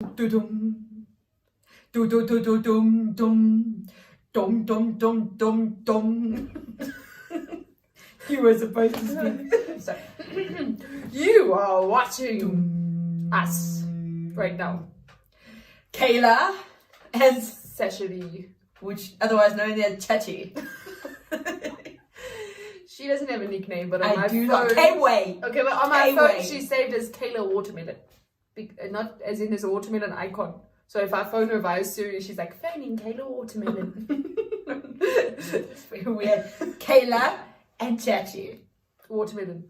Dum dum dum dum dum dum dum dum dum dum. You were supposed to speak. So, you are watching us right now. Kayla and Sasha-Lee. which otherwise known as Chachi. She doesn't have a nickname, but on I my do phone. not. K-Way. Okay, but on my phone K-Way. she saved as Kayla Watermelon. Not as in there's a watermelon icon. So if I phone her via Siri, she's like, phoning Kayla Watermelon. It's very weird. Kayla and Chachi. Watermelon.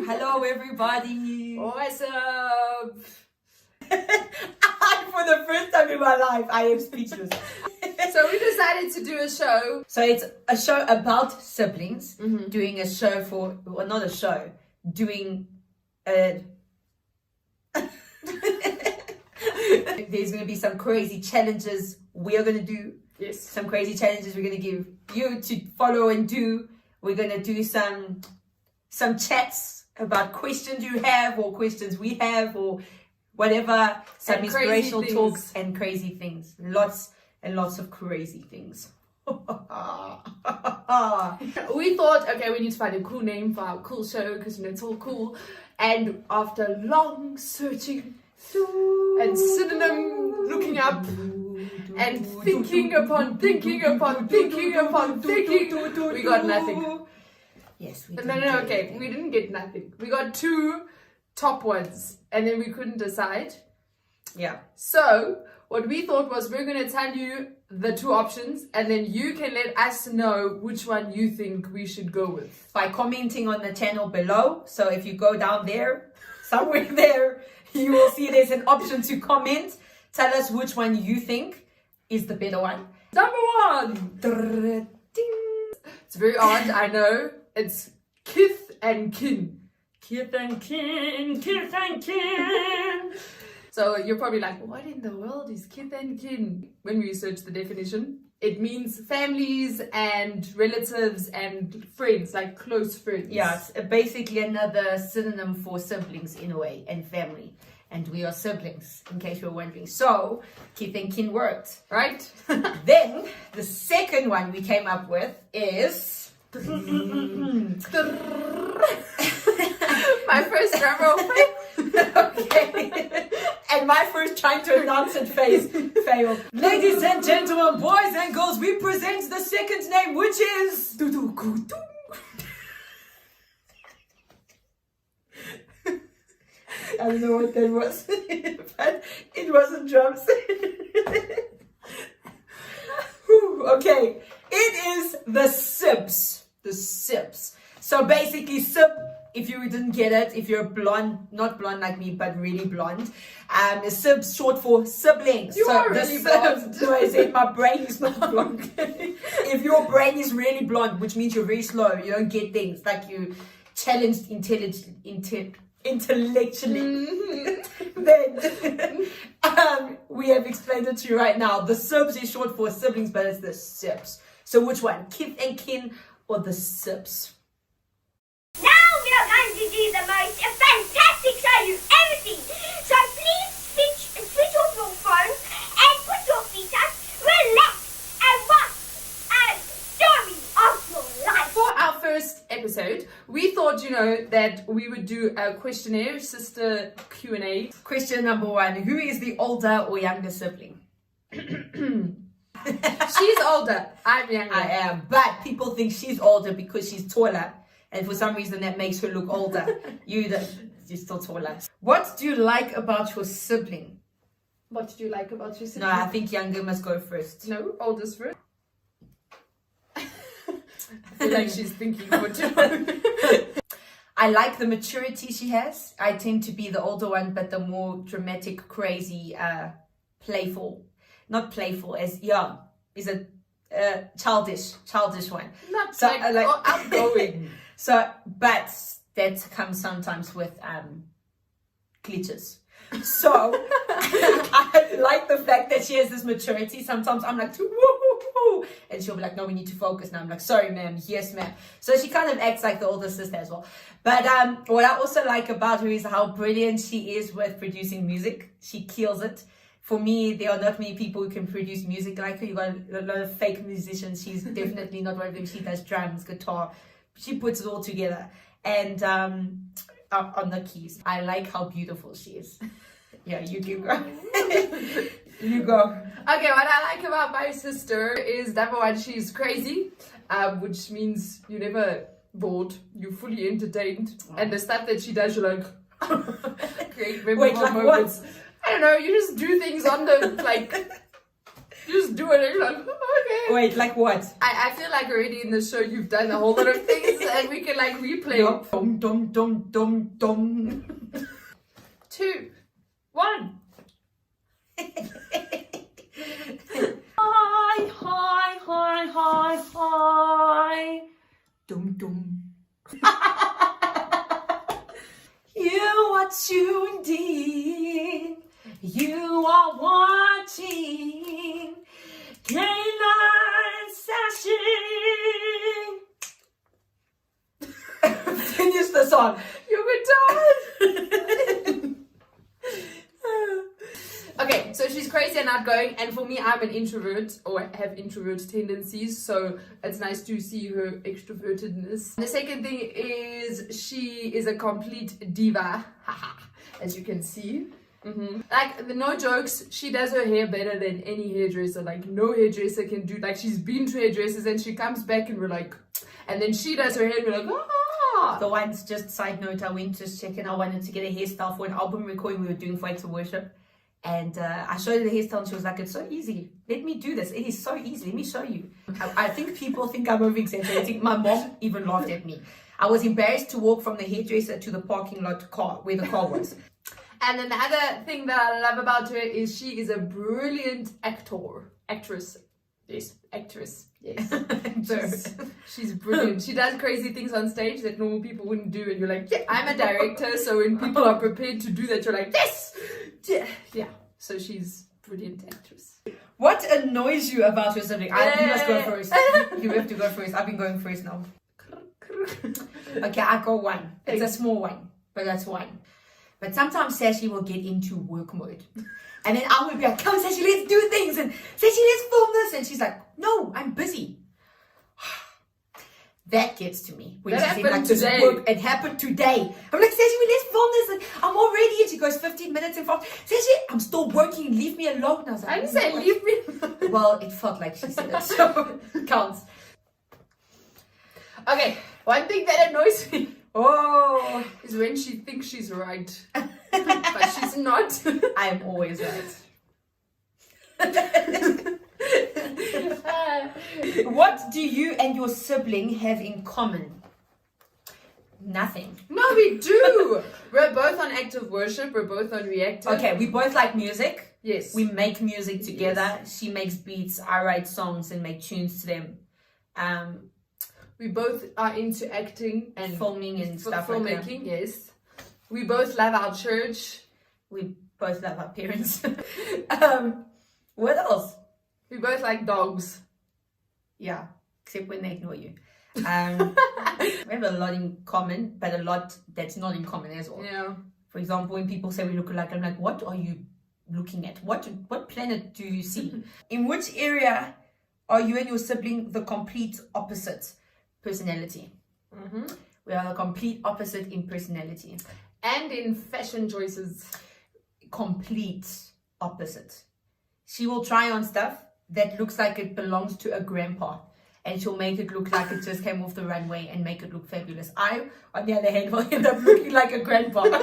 Hello, everybody. What's up? For the first time in my life, I am speechless. So we decided to do a show. So it's a show about siblings, doing a show for, well, not a show, doing a... There's going to be some crazy challenges we are going to do. Yes. Some crazy challenges we're going to give you to follow and do. We're going to do some chats about questions you have or questions we have or whatever. Some and inspirational things. talks and crazy things. Lots and lots of crazy things. We thought, okay, we need to find a cool name for our cool show because it's all cool. And after long searching and synonym looking up and thinking upon thinking, we got nothing. Yes, we No, did. okay, we didn't get nothing. We got two top ones and then we couldn't decide. Yeah. So what we thought was we're going to tell you the two options and then you can let us know which one you think we should go with. By commenting on the channel below. So if you go down there, somewhere there, you will see there's an option to comment. Tell us which one you think is the better one. Number one! It's very odd, I know. It's kith and kin. Kith and kin, kith and kin. So you're probably like, what in the world is kith and kin? When we search the definition, it means families and relatives and friends, like close friends. Yeah, it's basically another synonym for siblings in a way, and family. And we are siblings, in case you're wondering. So, kith and kin worked. Right? Then, the second one we came up with is... My first drum roll. Okay. And my first trying to announce it failed. Ladies and gentlemen, boys and girls, we present the second name, which is... I don't know what that was, but it wasn't drums. Okay, it is the Sips. The Sips. So basically, Sip, if you didn't get it, if you're blonde, not blonde like me, but really blonde, the Sips short for siblings. You so are the really Sips, blonde. so I said my brain is not blonde. If your brain is really blonde, which means you're very slow, you don't get things, like you challenged intellectually, then we have explained it to you right now. The Sips is short for siblings, but it's the Sips. So which one? Kith and kin or the Sips? Now we are going to do the most fantastic show you've ever seen. So please switch off your phone and put your feet up, relax and watch a story of your life. For our first episode, we thought, that we would do a questionnaire, sister Q&A. Question number one. Who is the older or younger sibling? She's older. I'm younger. I am. But people think she's older because she's taller. And for some reason that makes her look older. You're still taller. What do you like about your sibling? What did you like about your sister? No, I think younger must go first. No, oldest first. feel like she's thinking for too long. I like the maturity she has. I tend to be the older one, but the more dramatic, crazy, playful. Not playful, as young. Is a childish one. Not So, like outgoing. So, but that comes sometimes with glitches. So, I like the fact that she has this maturity. Sometimes I'm like, woo, and she'll be like, no, we need to focus now. I'm like, sorry, ma'am. Yes, ma'am. So she kind of acts like the older sister as well. But what I also like about her is how brilliant she is with producing music. She kills it. For me, there are not many people who can produce music like her. You got a lot of fake musicians. She's definitely not one of them. She does drums, guitar. She puts it all together. And on the keys. I like how beautiful she is. Yeah, you go. You go. Okay, what I like about my sister is number one, she's crazy, which means you're never bored, you're fully entertained, and the stuff that she does, you're like, great memorable like moments. what? I don't know, you just do things on the, like, you just do it and you're like, okay. Wait, like what? I feel like already in the show you've done a whole lot of things and we can like replay. Nope. Dum. 2, 1. Hi. Dum. You are tuned in. You are watching Kayla Sash. Finish the song. You're retarded. Okay, so she's crazy and outgoing, and for me, I'm an introvert or have introvert tendencies, so it's nice to see her extrovertedness. The second thing is she is a complete diva, as you can see. Like, no jokes, she does her hair better than any hairdresser. Like, no hairdresser can do, like, she's been to hairdressers and she comes back and we're like, and then she does her hair and we're like, ah. The ones, just side note, I went just checking. I wanted to get a hairstyle for an album recording we were doing for Acts of Worship. And I showed her the hairstyle and she was like, it's so easy. Let me do this. It is so easy. Let me show you. I think people think I'm over exaggerating. My mom even laughed at me. I was embarrassed to walk from the hairdresser to the parking lot car, where the car was. And then the other thing that I love about her is she is a brilliant actress. Yes, actress. Yes. She's brilliant. She does crazy things on stage that normal people wouldn't do, and you're like, yeah, I'm a director, so when people are prepared to do that, you're like, yes! Yeah. So she's brilliant actress. What annoys you about your subject? You must go first. You have to go first. I've been going first now. Okay, I go one. It's a small one, but that's one. But sometimes Sashi will get into work mode. And then I will be like, come Sashi, let's do things. And Sashi, let's film this. And she's like, no, I'm busy. That gets to me. When that she happened said, today. Work, it happened today. I'm like, Sashi, let's film this. And I'm all ready. And she goes 15 minutes in front. Sashi, I'm still working. Leave me alone. And I was like, I didn't say leave me alone. Well, it felt like she said it. So it counts. Okay, one thing that annoys me is when she thinks she's right. But she's not. I'm always right. What do you and your sibling have in common? Nothing. No, we do. We're both on active worship. We're both on reactive. Okay, we both like music. Yes. We make music together. Yes. She makes beats. I write songs and make tunes to them. We both are into acting and filming and stuff filmmaking, like that. Yes. We both love our church. We both love our parents. What else? We both like dogs. Yeah, except when they ignore you. We have a lot in common, but a lot that's not in common as well. Yeah. For example, when people say we look alike, I'm like, what are you looking at? What planet do you see? In which area are you and your sibling the complete opposite personality? We are the complete opposite in personality. And in fashion choices. Complete opposite. She will try on stuff that looks like it belongs to a grandpa, and she'll make it look like it just came off the runway and make it look fabulous. I, on the other hand, will end up looking like a grandpa. No,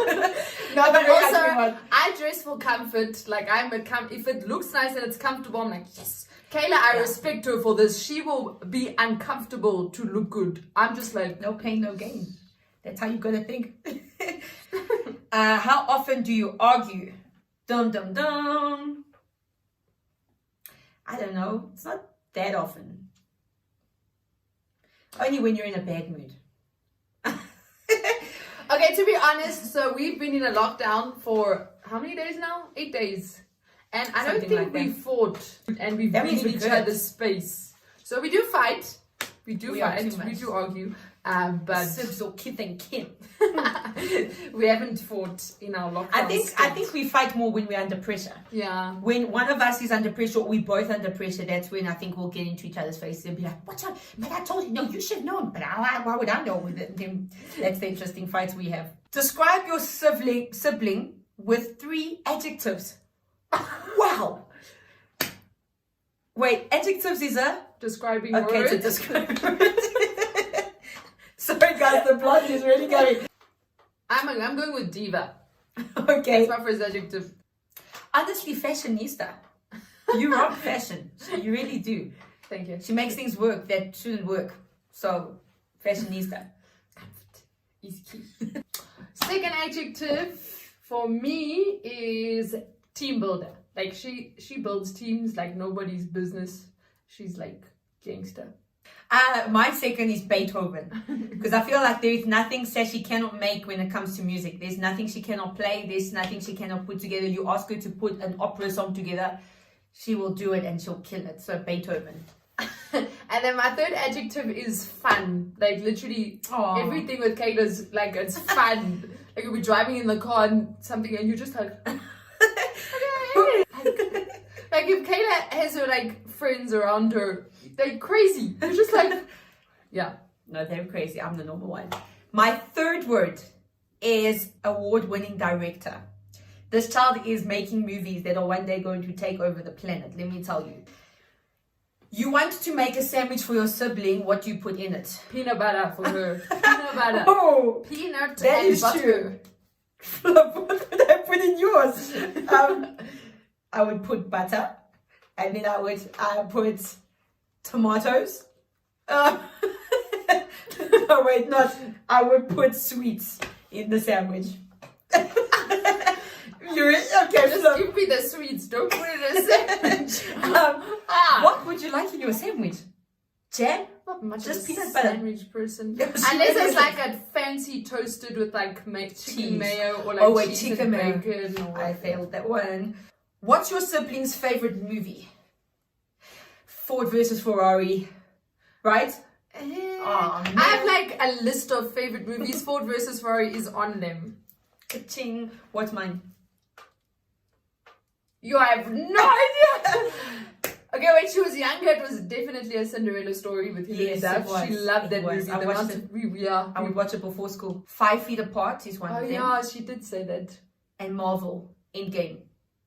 but also, I dress for comfort. Like, if it looks nice and it's comfortable, I'm like, yes. Kayla, I respect her for this. She will be uncomfortable to look good. I'm just like, no pain, no gain. That's how you gotta think. How often do you argue? Dum dum dum. I don't know. It's not that often. Only when you're in a bad mood. Okay, to be honest, so we've been in a lockdown for how many days now? 8 days. And I don't think we fought and we've been in each other's space. So we do fight. We do fight. We do argue. But Sibs or kith and kin. we haven't fought in our lockdown. I think we fight more when we're under pressure. Yeah. When one of us is under pressure or we both under pressure, that's when I think we'll get into each other's faces and be like, what's up? But I told you, no, you should know. But why would I know? That's the interesting fights we have. Describe your sibling with 3 adjectives. Wow. Wait, adjectives is a? Describing words. Okay, to describe words. Sorry guys, the blood is really going. I'm going with diva. Okay. That's my first adjective. Honestly, fashionista. You rock fashion. You really do. Thank you. She makes things work that shouldn't work. So, fashionista. Comfort is key. Second adjective for me is team builder. Like she builds teams like nobody's business. She's like gangster. My second is Beethoven. Because I feel like there is nothing Sashi cannot make when it comes to music. There's nothing she cannot play. There's nothing she cannot put together. You ask her to put an opera song together, she will do it and she'll kill it. So Beethoven. And then my third adjective is fun. Like literally everything with Kayla's like it's fun. Like you'll be driving in the car and something and you're just like okay. Like if Kayla has her like friends around her, they're crazy. They're just like yeah. No, they're crazy. I'm the normal one. My third word is award-winning director. This child is making movies that are one day going to take over the planet. Let me tell you. You want to make a sandwich for your sibling, what do you put in it? Peanut butter for her. Peanut butter. Oh, peanut that and is butter. True. What would I put in yours? I would put butter, and then I would put tomatoes. No, wait, not. I would put sweets in the sandwich. Okay, just give me the sweets. Don't put it in a sandwich. What would you like in your sandwich? Jam? Not much just of a peanut butter. Sandwich person. Yeah, unless it's like a fancy toasted with like chicken mayo or like cheese chicken and mayo. bacon. Or I failed that one. What's your sibling's favorite movie? Ford versus Ferrari, right? I have like a list of favorite movies. Ford versus Ferrari is on them. Ka-ching. What's mine? You have no idea. Okay, when she was younger, it was definitely a Cinderella story with Hilary Duff. She loved that movie. I watched it. I would watch it before school. 5 Feet Apart is one of them. Oh yeah, she did say that. And Marvel, Endgame.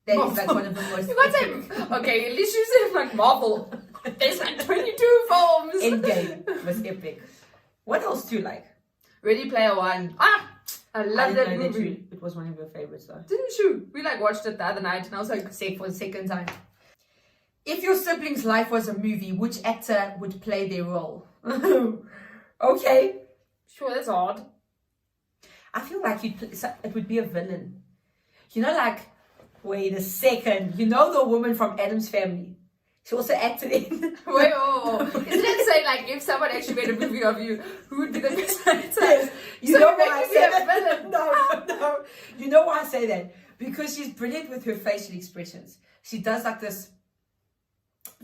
That is like one of the most. You got to okay, at least you said like Marvel. There's like 22 films. Endgame was epic. What else do you like? Ready Player One. I love that movie. It was one of your favorites though. Didn't you? We like watched it the other night and I was like, say for the second time. If your sibling's life was a movie, which actor would play their role? Okay. Sure, that's odd. I feel like it would be a villain. You know, like, wait a second. You know the woman from Adam's Family? She also acted in... Wait, Isn't it say, like, if someone actually made a movie of you, who would be the best actor? Yes. You know why I say that? Villain. No. You know why I say that? Because she's brilliant with her facial expressions. She does, like, this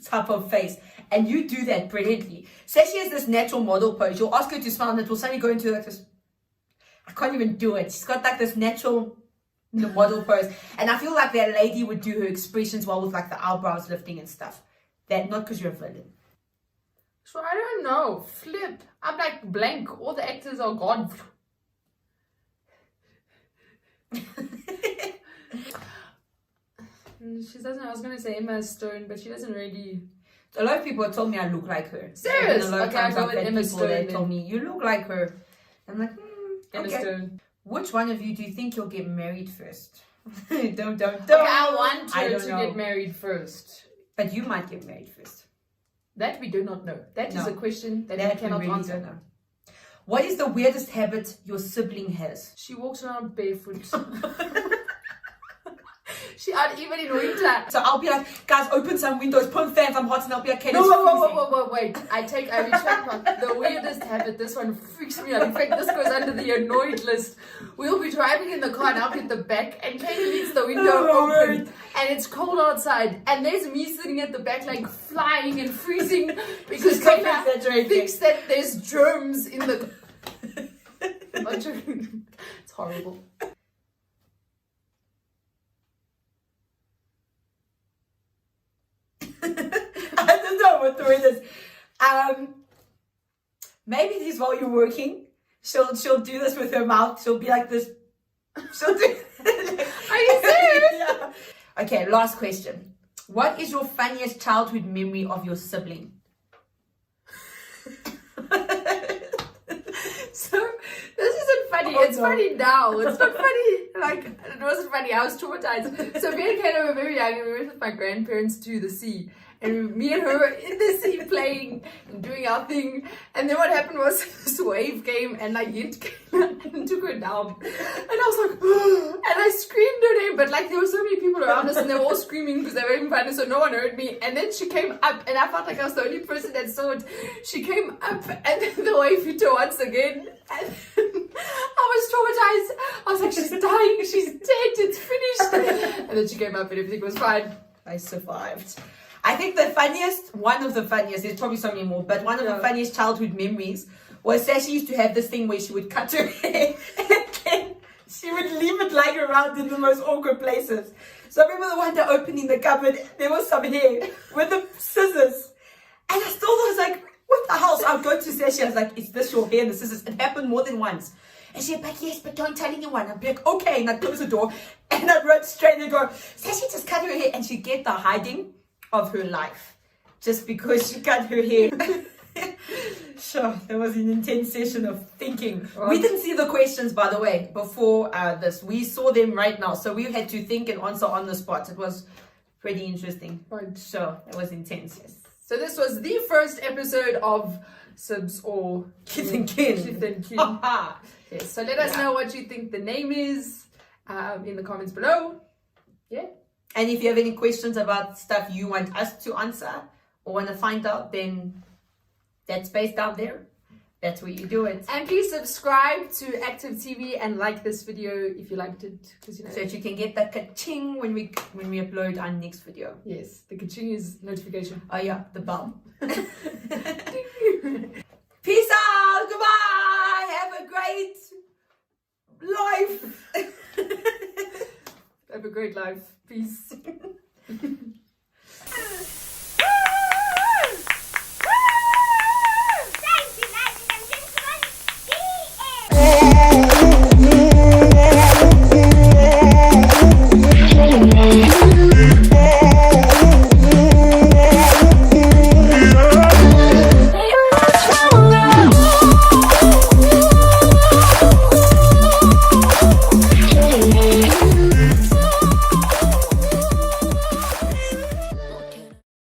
type of face. And you do that brilliantly. Say she has this natural model pose. You'll ask her to smile and it will suddenly go into, like, this... I can't even do it. She's got, like, this natural... the model pose, and I feel like that lady would do her expressions well with like the eyebrows lifting and stuff. That not because you're a villain. So I don't know. Flip. I'm like blank. All the actors are gone. She doesn't. I was gonna say Emma Stone, but she doesn't really. A lot of people have told me I look like her. Serious? A lot of okay, I times go I've with had Emma people Stone. that told me you look like her. I'm like, Emma okay. Stone. Which one of you do you think you'll get married first? Don't. Okay, I want her to get married first. But you might get married first. That we do not know. That is No. a question that we We cannot really answer. don't know. What is the weirdest habit your sibling has? She walks around barefoot. She out even in winter. So I'll be like, guys, open some windows, put fans, I'm hot, and I'll be like, okay, No, let's wait. I retract my, the weirdest habit. This one freaks me out. In fact, this goes under the annoyed list. We'll be driving in the car and I'll be at the back and Kayla leaves the window open and it's cold outside and there's me sitting at the back like flying and freezing because Kayla thinks that there's germs in the... Not germs. It's horrible. I don't know what the word is. Maybe this while you're working, she'll do this with her mouth. She'll be like this. She'll do. Are you serious? Yeah. Okay, last question. What is your funniest childhood memory of your sibling? So this isn't funny. It's funny now. It's not funny. Like it wasn't funny. I was traumatized. So me and Kayla were very young and we went with my grandparents to the sea. And me and her were in the sea playing and doing our thing. And then what happened was this wave came and like hit Kayla and took her down. And I was like, and I screamed her name. But like there were so many people around us and they were all screaming because they were having fun. So no one heard me. And then she came up and I felt like I was the only person that saw it. She came up and then the wave hit her once again. And I was traumatized. I was like, she's dying. She's dead. It's finished. And then she came up and everything was fine. I survived. I think one of the funniest, there's probably so many more, but one of the funniest childhood memories was Sasha used to have this thing where she would cut her hair and then she would leave it lying around in the most awkward places. So I remember the one day opening the cupboard, there was some hair with the scissors. And I still was like, what the hell? So I would go to Sasha, I was like, is this your hair and the scissors? It happened more than once. And she'd be like, yes, but don't tell anyone. I'd be like, okay. And I'd close the door and I'd run straight and go, Sasha just cut her hair. And she'd get the hiding of her life just because she cut her hair. Sure, there was an intense session of thinking. We didn't see the questions, by the way, before this. We saw them right now. So we had to think and answer on the spot. It was pretty interesting. Right. Sure, it was intense. Yes. So this was the first episode of Sibs or Kith and Kin. Kith and Kin. Yes. So let us know what you think the name is in the comments below. Yeah. And if you have any questions about stuff you want us to answer or want to find out, then that space down there, that's where you do it. And please subscribe to Active TV and like this video if you liked it, because you know. So that you can get that ka-ching when we upload our next video. Yes, the ka-ching is notification. Oh yeah, the bell. Peace out. Goodbye. Have a great life. Have a great life. Peace.